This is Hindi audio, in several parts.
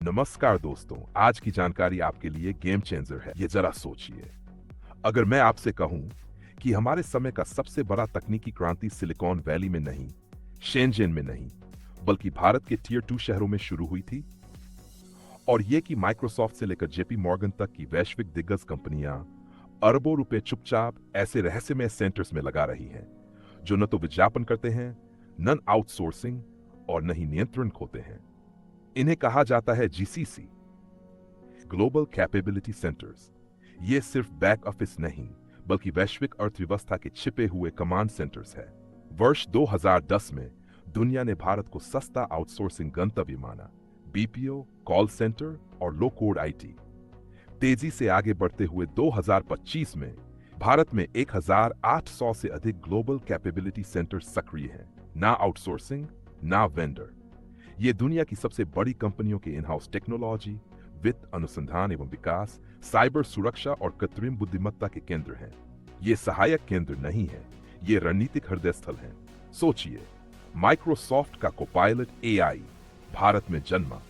नमस्कार दोस्तों, आज की जानकारी आपके लिए गेम चेंजर है। ये जरा सोचिए, अगर मैं आपसे कहूं कि हमारे समय का सबसे बड़ा तकनीकी क्रांति सिलिकॉन वैली में नहीं, शेनजेन में नहीं, बल्कि भारत के टियर 2 शहरों में शुरू हुई थी, और ये कि माइक्रोसॉफ्ट से लेकर जेपी मॉर्गन तक की वैश्विक दिग्गज कंपनियां अरबों रुपए चुपचाप ऐसे रहस्यमय सेंटर्स में लगा रही हैं, जो न तो विज्ञापन करते हैं, न आउटसोर्सिंग और न ही नियंत्रण खोते हैं। इन्हें कहा जाता है जीसीसी, ग्लोबल कैपेबिलिटी सेंटर्स। ये सिर्फ बैक ऑफिस नहीं, बल्कि वैश्विक अर्थव्यवस्था के छिपे हुए कमांड सेंटर्स है। वर्ष 2010 में दुनिया ने भारत को सस्ता आउटसोर्सिंग गंतव्य माना। बीपीओ, कॉल सेंटर और लो कोड आईटी। तेजी से आगे बढ़ते हुए 2025 में भारत में 1800 से अधिक ग्लोबल कैपेबिलिटी सेंटर सक्रिय हैं। ना आउटसोर्सिंग, ना वेंडर। ये दुनिया की सबसे बड़ी कंपनियों के इन हाउस टेक्नोलॉजी, वित्त, अनुसंधान एवं विकास, साइबर सुरक्षा और कृत्रिम बुद्धिमत्ता के केंद्र हैं। ये सहायक केंद्र नहीं है, ये रणनीतिक हृदय स्थल हैं। सोचिए, माइक्रोसॉफ्ट का कोपायलट एआई भारत में जन्मा,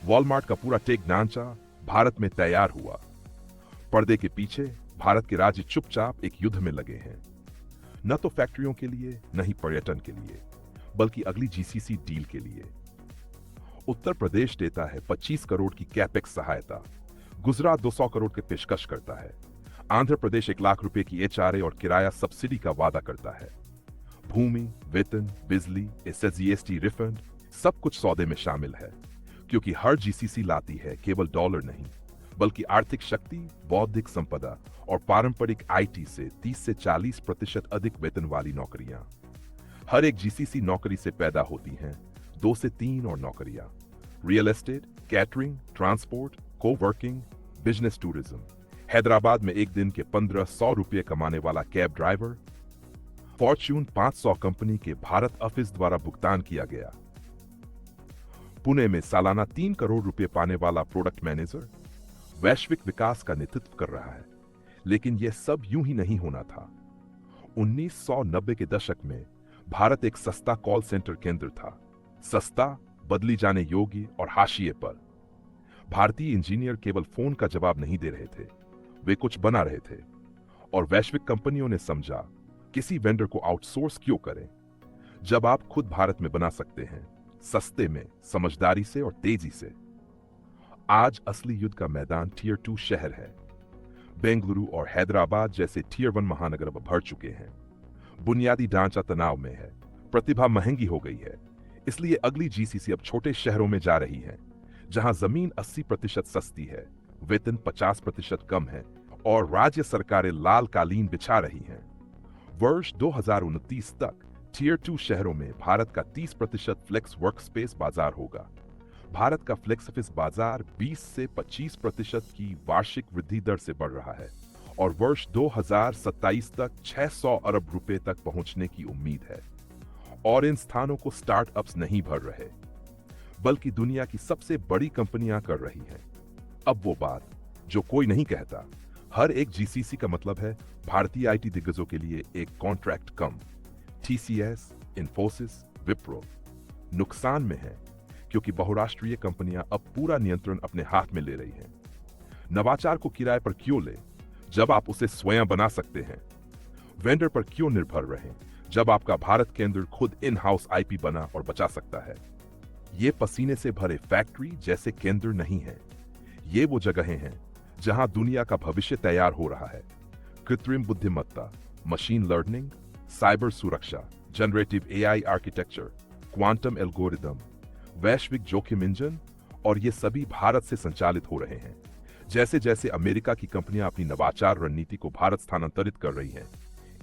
वॉलमार्ट का पूरा टेक ढांचा भारत में तैयार हुआ। पर्दे के पीछे भारत के राज्य चुपचाप एक युद्ध में लगे हैं, न तो फैक्ट्रियों के लिए, न ही पर्यटन के लिए, बल्कि अगली जीसीसी डील के लिए। उत्तर प्रदेश देता है 25 करोड़ की कैपेक्स सहायता, गुजरात 200 करोड़ के पेशकश करता है, आंध्र प्रदेश 1 लाख रुपए की एचआरए और किराया सब्सिडी का वादा करता है। भूमि, वेतन, बिजली, एसएसजीएसटी रिफंड, सब कुछ सौदे में शामिल है, क्योंकि हर जीसीसी लाती है केवल डॉलर नहीं, बल्कि आर्थिक शक्ति, बौद्धिक संपदा और पारंपरिक आईटी से 30 से 40% अधिक वेतन वाली नौकरियां। हर एक जीसीसी नौकरी से पैदा होती हैं 2 से 3 और नौकरियां। Real estate, catering, transport, coworking, business tourism. Hyderabad में एक दिन के 1500 रुपये कमाने वाला कैब ड्राइवर। फॉर्च्यून 500 कंपनी के भारत ऑफिस द्वारा भुगतान किया गया। पुणे में सालाना 3 करोड़ रुपए पाने वाला प्रोडक्ट मैनेजर वैश्विक विकास का नेतृत्व कर रहा है। लेकिन यह सब यूं ही नहीं होना था। 1990 के दशक में भारत एक सस्ता कॉल सेंटर केंद्र था। सस्ता, बदली जाने योग्य और हाशिए पर। भारतीय इंजीनियर केवल फोन का जवाब नहीं दे रहे थे, वे कुछ बना रहे थे। और वैश्विक कंपनियों ने समझा, किसी वेंडर को आउटसोर्स क्यों करें, जब आप खुद भारत में बना सकते हैं, सस्ते में, समझदारी से और तेजी से। आज असली युद्ध का मैदान टियर 2 शहर है। बेंगलुरु और हैदराबाद जैसे टियर 1 महानगर अब भर चुके हैं। बुनियादी ढांचा तनाव में है, प्रतिभा महंगी हो गई है। इसलिए अगली जीसीसी अब छोटे शहरों में जा रही है, जहां जमीन 80% सस्ती है, वेतन 50% कम है और राज्य सरकारें लाल कालीन बिछा रही हैं। वर्ष 2029 तक टियर 2 शहरों में भारत का 30% फ्लेक्स वर्कस्पेस बाजार होगा। भारत का फ्लेक्स ऑफिस बाजार 20 से 25% की वार्षिक वृद्धि दर से बढ़ रहा है और वर्ष 2027 तक 600 अरब रुपए तक पहुंचने की उम्मीद है। और इन स्थानों को स्टार्टअप्स नहीं भर रहे, बल्कि दुनिया की सबसे बड़ी कंपनियां कर रही हैं। अब वो बात जो कोई नहीं कहता, हर एक जीसीसी का मतलब है भारतीय आईटी दिग्गजों के लिए एक कॉन्ट्रैक्ट कम। टीसीएस, इन्फोसिस, विप्रो नुकसान में है, क्योंकि बहुराष्ट्रीय कंपनियां अब पूरा नियंत्रण अपने हाथ में ले रही हैं। नवाचार को किराए पर क्यों ले, जब आप उसे स्वयं बना सकते हैं? वेंडर पर क्यों निर्भर रहें, जब आपका भारत केंद्र खुद इन हाउस आईपी बना और बचा सकता है? ये पसीने से भरे फैक्ट्री जैसे केंद्र नहीं है, ये वो जगहें हैं जहां दुनिया का भविष्य तैयार हो रहा है। कृत्रिम बुद्धिमत्ता, मशीन लर्निंग, साइबर सुरक्षा, generative AI architecture, quantum algorithm, वैश्विक जोखिम इंजन, और ये सभी भारत से संचालित हो रहे हैं। जैसे जैसे अमेरिका की कंपनियां अपनी नवाचार रणनीति को भारत स्थानांतरित कर रही हैं,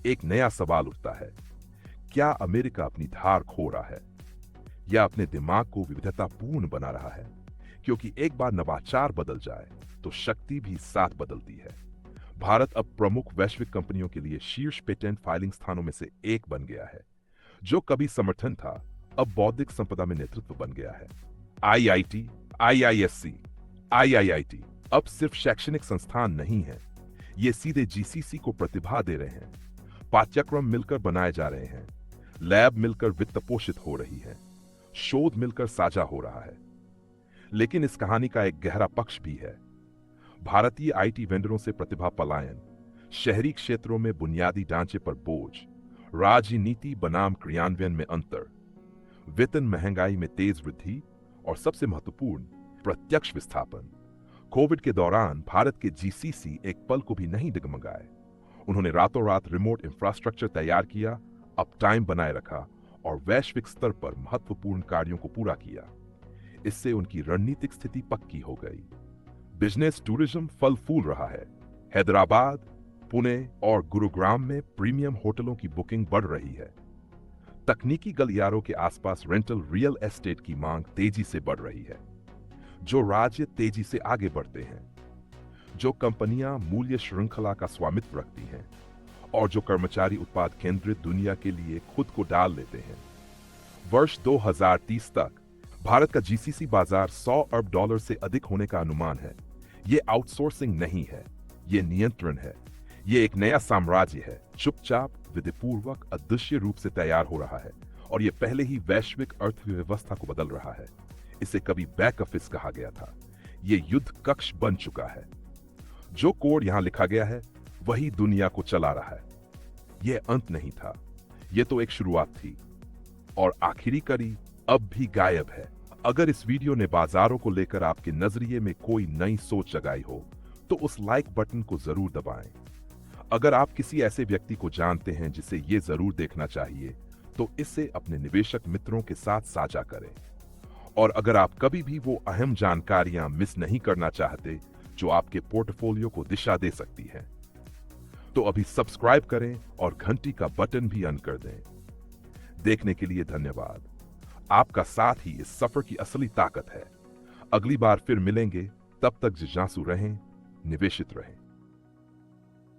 एक नया सवाल उठता है, क्या अमेरिका अपनी धार खो रहा है या अपने दिमाग को विविधतापूर्ण बना रहा है? क्योंकि एक बार नवाचार बदल जाए तो शक्ति भी साथ बदलती है। भारत अब प्रमुख वैश्विक कंपनियों के लिए शीर्ष पेटेंट फाइलिंग स्थानों में से एक बन गया है। जो कभी समर्थन था, अब बौद्धिक संपदा में नेतृत्व बन गया है। आईआईटी, आईआईएससी, आईआईआईटी अब सिर्फ शैक्षणिक संस्थान नहीं है, ये सीधे जीसीसी को प्रतिभा दे रहे हैं। पाठ्यक्रम मिलकर बनाए जा रहे हैं, लैब मिलकर वित्त पोषित हो रही है, शोध मिलकर साझा हो रहा है। लेकिन इस कहानी का एक गहरा पक्ष भी है। भारतीय आईटी वेंडरों से प्रतिभा पलायन, शहरी क्षेत्रों में बुनियादी ढांचे पर बोझ, राजनीति बनाम क्रियान्वयन में अंतर, वेतन महंगाई में तेज वृद्धि और सबसे महत्वपूर्ण प्रत्यक्ष विस्थापन। कोविड के दौरान भारत के जीसीसी एक पल को भी नहीं डगमगाए। उन्होंने रातों रात रिमोट इंफ्रास्ट्रक्चर तैयार किया, अप टाइम बनाए रखा और वैश्विक स्तर पर महत्वपूर्ण कार्यों को पूरा किया। इससे उनकी रणनीतिक स्थिति पक्की हो गई। बिजनेस टूरिज्म फल फूल रहा है। हैदराबाद, पुणे और गुरुग्राम में प्रीमियम होटलों की बुकिंग बढ़ रही है। तकनीकी गलियारों के आसपास रेंटल रियल एस्टेट की मांग तेजी से बढ़ रही है। जो राज्य तेजी से आगे बढ़ते हैं, जो कंपनियां मूल्य श्रृंखला का स्वामित्व रखती हैं और जो कर्मचारी उत्पाद केंद्रित दुनिया के लिए खुद को डाल लेते हैं। वर्ष 2030 तक भारत का जीसीसी बाजार $100 अरब से अधिक होने का अनुमान है। ये आउटसोर्सिंग नहीं है, ये नियंत्रण है। ये एक नया साम्राज्य है, चुपचाप, विधिपूर्वक, अदृश्य रूप से तैयार हो रहा है और ये पहले ही वैश्विक अर्थव्यवस्था को बदल रहा है। इसे कभी बैक ऑफिस कहा गया था, ये युद्ध कक्ष बन चुका है। जो कोड यहां लिखा गया है वही दुनिया को चला रहा है। यह अंत नहीं था, यह तो एक शुरुआत थी और आखिरी कड़ी अब भी गायब है। अगर इस वीडियो ने बाजारों को लेकर आपके नजरिए में कोई नई सोच जगाई हो तो उस लाइक बटन को जरूर दबाएं। अगर आप किसी ऐसे व्यक्ति को जानते हैं जिसे ये जरूर देखना चाहिए तो इसे अपने निवेशक मित्रों के साथ साझा करें। और अगर आप कभी भी वो अहम जानकारियां मिस नहीं करना चाहते जो आपके पोर्टफोलियो को दिशा दे सकती हैं, तो अभी सब्सक्राइब करें और घंटी का बटन भी ऑन कर दें। देखने के लिए धन्यवाद। आपका साथ ही इस सफर की असली ताकत है। अगली बार फिर मिलेंगे, तब तक जिज्ञासु रहें, निवेशित रहें।